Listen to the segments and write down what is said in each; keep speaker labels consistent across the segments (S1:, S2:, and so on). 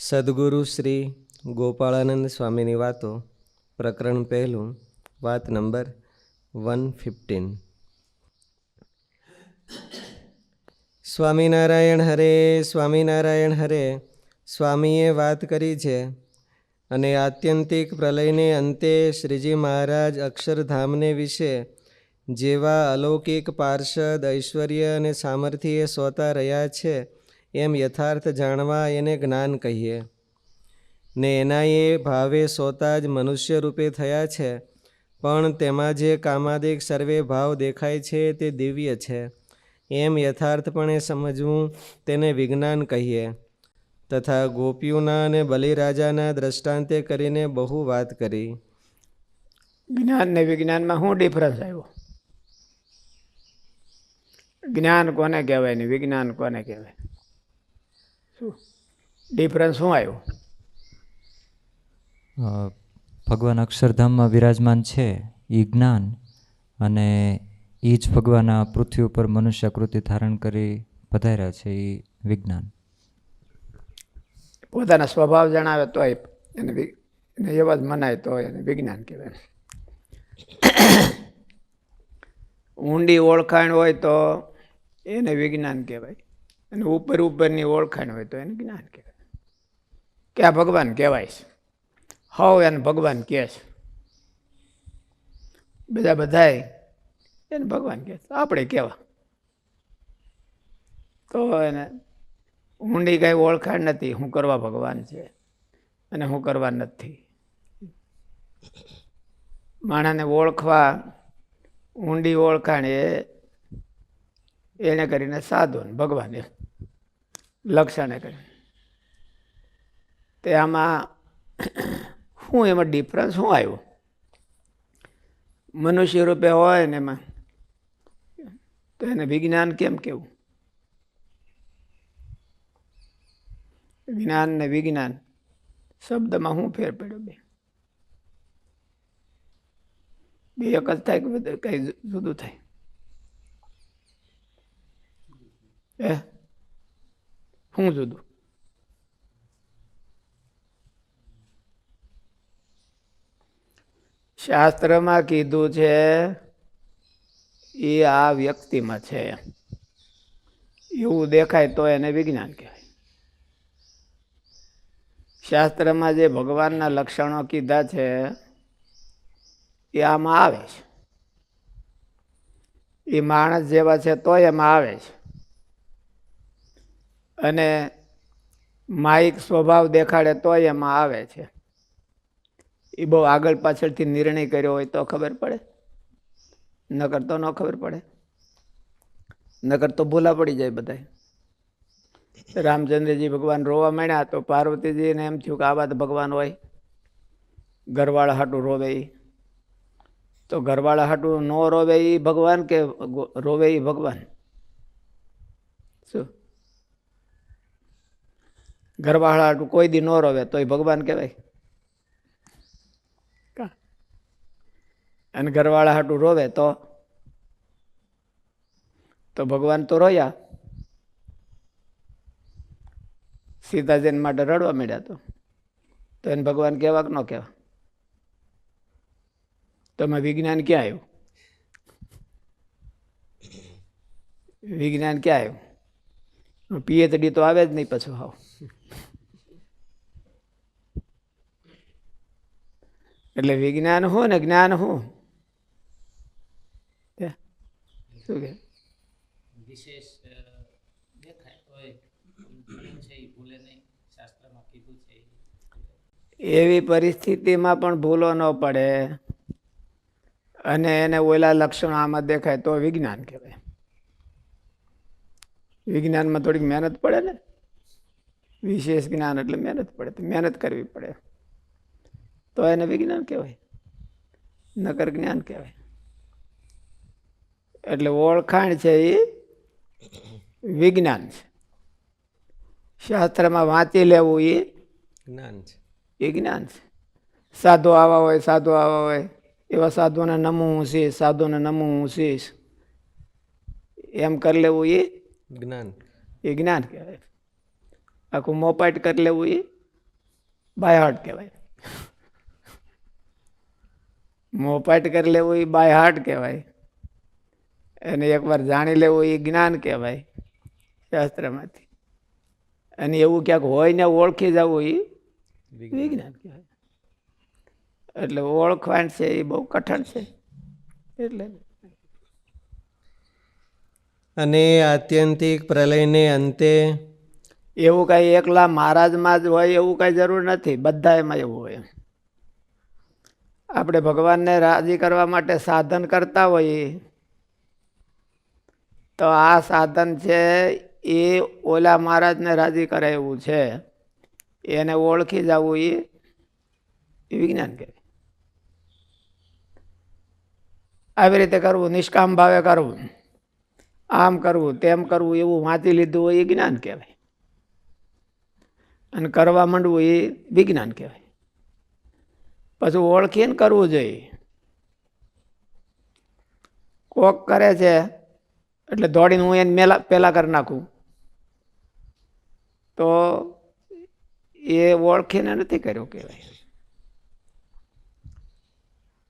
S1: સદગુરુ શ્રી ગોપાળાનંદ સ્વામીની વાતો, પ્રકરણ 1, વાત નંબર 115. સ્વામિનારાયણ હરે, સ્વામિનારાયણ હરે. સ્વામીએ વાત કરી છે અને આત્યંતિક પ્રલયને અંતે શ્રીજી મહારાજ અક્ષરધામને વિશે જેવા અલૌકિક પાર્ષદ ઐશ્વર્ય અને સામર્થ્યે સોતા રહ્યા છે એમ યથાર્થ જાણવા એને જ્ઞાન કહીએ. ને એના એ ભાવે સોતા જ મનુષ્ય રૂપે થયા છે, પણ તેમાં જે કામાદિક સર્વે ભાવ દેખાય છે તે દિવ્ય છે એમ યથાર્થપણે સમજવું તેને વિજ્ઞાન કહીએ. તથા ગોપીઓના અને બલિરાજાના દ્રષ્ટાંતે કરીને બહુ વાત કરી.
S2: જ્ઞાન ને વિજ્ઞાનમાં શું ડિફરન્સ આવ્યો? જ્ઞાન કોને કહેવાય ને વિજ્ઞાન કોને કહેવાય? શું ડિફરન્સ શું આવ્યો?
S3: ભગવાન અક્ષરધામમાં વિરાજમાન છે એ જ્ઞાન, અને એ જ ભગવાન આ પૃથ્વી ઉપર મનુષ્યાકૃતિ ધારણ કરી પધાર્યા છે એ વિજ્ઞાન.
S2: પોતાના સ્વભાવ જણાવે તો એને એવા જ મનાય તો એને વિજ્ઞાન કહેવાય. ઊંડી ઓળખાણ હોય તો એને વિજ્ઞાન કહેવાય, અને ઉપરની ઓળખાણ હોય તો એને જ્ઞાન કહેવાય. કે આ ભગવાન કહેવાય છે, હવ એને ભગવાન કહે છે, બધાય એને ભગવાન કહે છે, આપણે કહેવા તો એને ઊંડી કઈ ઓળખાણ નથી શું કરવા ભગવાન છે અને શું કરવા નથી. માણસને ઓળખવા ઊંડી ઓળખાણ એને કરીને સાધુ ભગવાન એમ લક્ષણે કરીને તે આમાં શું એમાં ડિફરન્સ શું આવ્યો? મનુષ્ય રૂપે હોય ને એમાં તો એને વિજ્ઞાન કેમ કેવું? જ્ઞાન ને વિજ્ઞાન શબ્દમાં શું ફેર પડ્યો? બે એક જ થાય કે કઈ જુદું થાય? શું જુદું? શાસ્ત્રમાં કીધું છે એ આ વ્યક્તિમાં છે એવું દેખાય તો એને વિજ્ઞાન કહેવાય. શાસ્ત્રમાં જે ભગવાનના લક્ષણો કીધા છે એ આમાં આવે છે. એ માણસ જેવા છે તો એમાં આવે છે, અને માયિક સ્વભાવ દેખાડે તો એમાં આવે છે. એ બહુ આગળ પાછળથી નિર્ણય કર્યો હોય તો ખબર પડે, નકર તો ન ખબર પડે. નકર તો ભૂલા પડી જાય બધા. રામચંદ્રજી ભગવાન રોવા માંડ્યા તો પાર્વતીજીને એમ થયું કે આવા તો ભગવાન હોય, ઘરવાળા હાટું રોવે. તો ઘરવાળા હાટું ન રોવે એ ભગવાન કે રોવે એ ભગવાન? શું ઘરવાળા હાટું કોઈ દી ન રોવે તો એ ભગવાન કહેવાય? અને ઘરવાળા હાટું રોવે તો ભગવાન તો રોયા. સીતાજીને માટે રડવા માંડ્યા તો એને ભગવાન કહેવા કે ન કહેવા? તો એમાં વિજ્ઞાન ક્યાં આવ્યું? વિજ્ઞાન ક્યાં આવ્યું? પીએચડી તો આવે જ નહીં પાછું. હાવ એટલે વિજ્ઞાન શું ને જ્ઞાન શું? શું કે
S4: વિશેષ દેખાય તોય છે એ ભૂલે નહીં, શાસ્ત્રમાં કીધું છે.
S2: એવી પરિસ્થિતિમાં પણ ભૂલો ન પડે અને એને ઓલા લક્ષણો આમાં દેખાય તો વિજ્ઞાન કહેવાય. વિજ્ઞાનમાં થોડીક મહેનત પડે ને, વિશેષ જ્ઞાન એટલે મહેનત પડે, તો મહેનત કરવી પડે તો એને વિજ્ઞાન કહેવાય, નકર જ્ઞાન કહેવાય. એટલે ઓળખાણ છે એ વિજ્ઞાન છે. શાસ્ત્રમાં વાંચી લેવું એ
S1: જ્ઞાન છે,
S2: એ જ્ઞાન છે. સાધુ આવા હોય એવા સાધુને નમું હું શીશ, સાધુને નમું હું શીશ એમ કરી લેવું એ
S1: જ્ઞાન.
S2: એ જ્ઞાન કહેવાય. આખું મોપાટ કરી લેવું એ બાય હાર્ટ કહેવાય. મોપાટ કરી લેવું એ બાય હાર્ટ કહેવાય. અને એકવાર જાણી લેવું એ જ્ઞાન કહેવાય શાસ્ત્રમાંથી. અને એવું ક્યાંક હોય ને ઓળખી જવું એ વિજ્ઞાન કહેવાય. એટલે ઓળખવાણ છે એ બહુ કઠણ છે. એટલે
S1: અને આત્યંતિક પ્રલયને અંતે
S2: એવું કાંઈ એકલા મહારાજમાં જ હોય એવું કાંઈ જરૂર નથી, બધા એમાં એવું હોય. આપણે ભગવાનને રાજી કરવા માટે સાધન કરતા હોઈએ તો આ સાધન છે એ ઓલા મહારાજને રાજી કરે એવું છે, એને ઓળખી જવું એ વિજ્ઞાન કહેવાય. આવી રીતે કરવું, નિષ્કામ ભાવે કરવું, આમ કરવું તેમ કરવું, એવું વાંચી લીધું હોય એ જ્ઞાન કહેવાય. અને કરવા માંડવું એ વિજ્ઞાન કહેવાય. પછી ઓળખીને કરવું જોઈએ. કોક કરે છે એટલે દોડીને હું એને પહેલાં કરી નાખું તો એ ઓળખીને નથી કર્યું કહેવાય.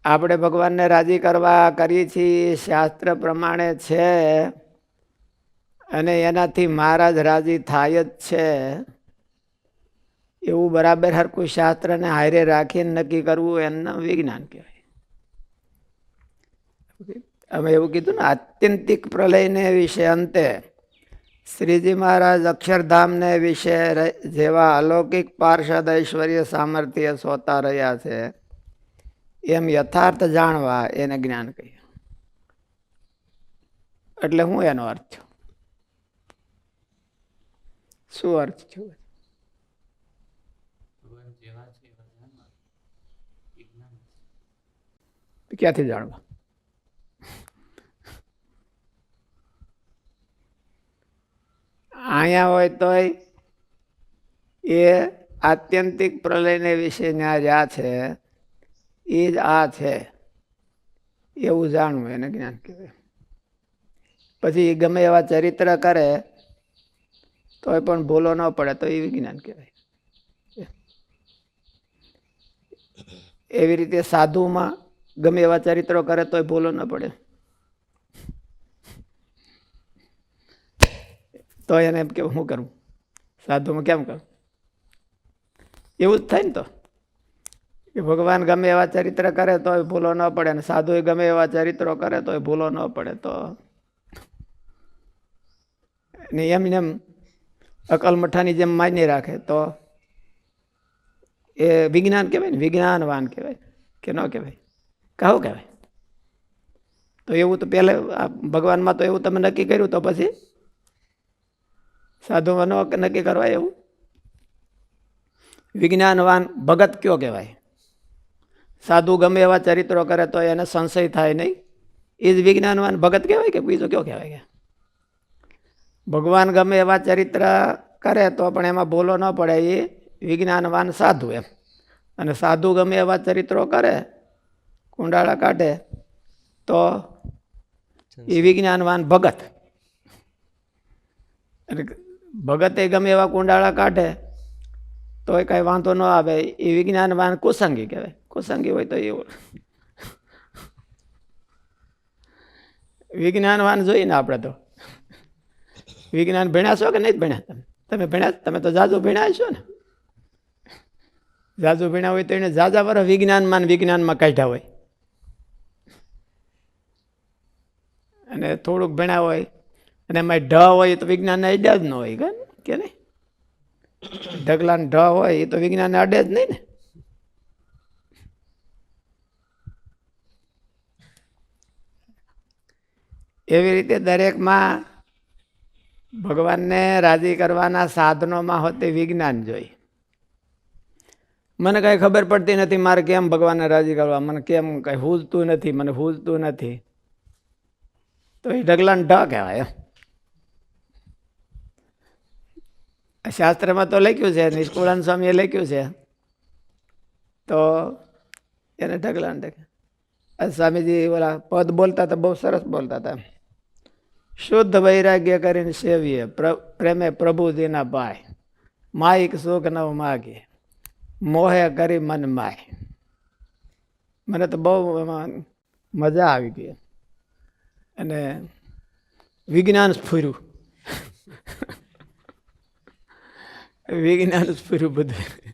S2: આપણે ભગવાનને રાજી કરવા કરીએ છીએ શાસ્ત્ર પ્રમાણે છે અને એનાથી મહારાજ રાજી થાય જ છે એવું બરાબર હરખું શાસ્ત્રને હારે રાખીને નક્કી કરવું એનું વિજ્ઞાન કહેવાય. અમે એવું કીધું ને, આત્યંતિક પ્રલયને વિશે અંતે શ્રીજી મહારાજ અક્ષરધામને વિશે જેવા અલૌકિક પાર્ષદ ઐશ્વર્ય સામર્થ્ય સોતા રહ્યા છે એમ યથાર્થ જાણવા એને જ્ઞાન કહ્યું. એટલે હું એનો અર્થ છું, શું અર્થ છું?
S4: ભગવાન જેવા છે એવા જાણવા એ જ્ઞાન છે.
S2: ક્યાંથી જાણવા? અહીંયા હોય તોય એ આત્યંતિક પ્રલયને વિશે જ્યાં છે એ જ આ છે એવું જાણવું એને જ્ઞાન કહેવાય. પછી ગમે એવા ચરિત્ર કરે તોય પણ ભૂલો ન પડે તો એ વિજ્ઞાન કહેવાય. એવી રીતે સાધુમાં ગમે એવા ચરિત્રો કરે તોય ભૂલો ન પડે તો એને એમ કેવું શું કરવું? સાધુમાં કેમ કરવું? એવું જ થાય ને. તો કે ભગવાન ગમે એવા ચરિત્ર કરે તોય ભૂલો ન પડે ને સાધુ ગમે એવા ચરિત્રો કરે તોય ભૂલો ન પડે તો ને એમને એમ અકલ મઠાની જેમ માની રાખે તો એ વિજ્ઞાન કહેવાય ને, વિજ્ઞાનવાન કહેવાય કે ન કહેવાય? કહું કહેવાય. તો એવું તો પહેલા ભગવાનમાં તો એવું તમે નક્કી કર્યું તો પછી સાધુમાં ન નક્કી કરવાય. એવું વિજ્ઞાનવાન ભગત કયો કહેવાય? સાધુ ગમે એવા ચરિત્રો કરે તો એને સંશય થાય નહીં, એ જ વિજ્ઞાનવાન ભગત કહેવાય કે બીજો કયો કહેવાય? કે ભગવાન ગમે એવા ચરિત્ર કરે તો પણ એમાં ભૂલો ન પડે એ વિજ્ઞાનવાન સાધુ એમ. અને સાધુ ગમે એવા ચરિત્રો કરે, કુંડાળા કાઢે તો એ વિજ્ઞાનવાન ભગત. અને ભગતે ગમે એવા કુંડાળા કાઢે તો એ કાંઈ વાંધો ન આવે, એ વિજ્ઞાનવાન કુસંગી કહેવાય. કુસંગી હોય તો એવું વિજ્ઞાનવાન જોઈને આપણે તો વિજ્ઞાન ભણ્યા છો કે નહીં ભણ્યા? તમે ભણ્યા? તમે તો જાજુ ભણ્યા છો ને. જાજુ ભણ્યા હોય તો એને જાજા વર્ષ વિજ્ઞાનમાં કાઢ્યા હોય, અને થોડુંક ભણ્યા હોય અને એમાં ઢ હોય તો વિજ્ઞાનને અડ્યા જ ન હોય કે નહીં? ઢગલાને ઢ હોય એ તો વિજ્ઞાનને અડે જ નહીં ને. એવી રીતે દરેકમાં ભગવાનને રાજી કરવાના સાધનોમાં હોતી વિજ્ઞાન જોઈ. મને કાંઈ ખબર પડતી નથી મારે કેમ ભગવાનને રાજી કરવા, મને કેમ કાંઈ હૂજતું નથી, મને હૂજતું નથી, તો એ ઢગલાને ઢ કહેવાય. શાસ્ત્રમાં તો લખ્યું છે, નિષ્કુળાનંદ સ્વામીએ લખ્યું છે, તો એને ઢગલાને ઢગ. સ્વામીજી ઓલા પદ બોલતા હતા, બહુ સરસ બોલતા હતા. શુદ્ધ વૈરાગ્ય કરીને સેવીએ, પ્રેમે પ્રભુજીના પાય, માઇક સુખ નવ માગે. મોહે કરી મન માય. મને તો બહુ એમાં મજા આવી ગઈ અને વિજ્ઞાન સ્ફુર્યું. વિજ્ઞાન સ્ફુર્યું બધું.